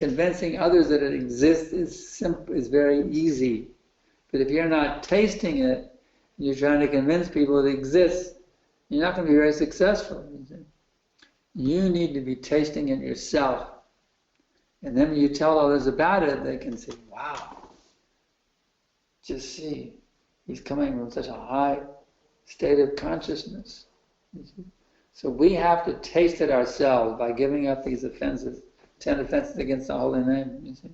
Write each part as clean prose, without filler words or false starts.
Convincing others that it exists is very easy. But if you're not tasting it, you're trying to convince people it exists, you're not going to be very successful. You need to be tasting it yourself. And then when you tell others about it, they can say, wow, just see, he's coming from such a high state of consciousness. So we have to taste it ourselves by giving up these offenses, 10 offenses against the holy name, you see.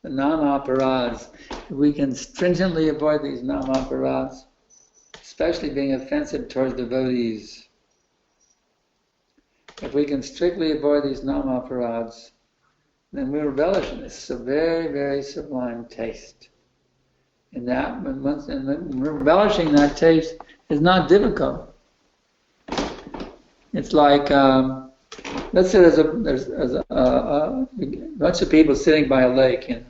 The nama-aparads. We can stringently avoid these nama-aparads, especially being offensive towards devotees. If we can strictly avoid these nama-aparads, then we relish in this. It's a very, very sublime taste. And relishing that taste is not difficult. It's like, let's say there's a bunch of people sitting by a lake, you know.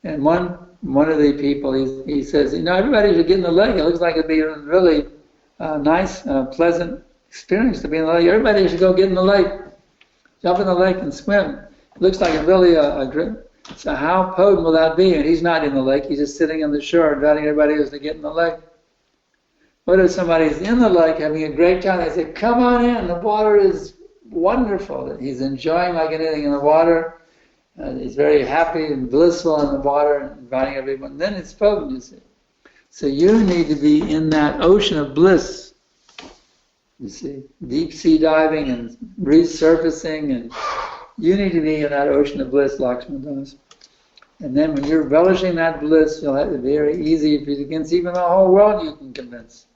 And one of the people, he says, you know, everybody should get in the lake. It looks like it'd be a really nice, pleasant experience to be in the lake. Everybody should go get in the lake, jump in the lake and swim. It looks like a great. So how potent will that be? And he's not in the lake. He's just sitting on the shore, inviting everybody else to get in the lake. What if somebody's in the lake having a great time? They say, come on in, the water is wonderful. He's enjoying like anything in the water. He's very happy and blissful in the water, inviting everyone. Then it's potent, you see. So you need to be in that ocean of bliss, you see. Deep sea diving and resurfacing, and you need to be in that ocean of bliss, Lakshman does. And then when you're relishing that bliss, you'll have it very easy. If you convince even the whole world, you can convince.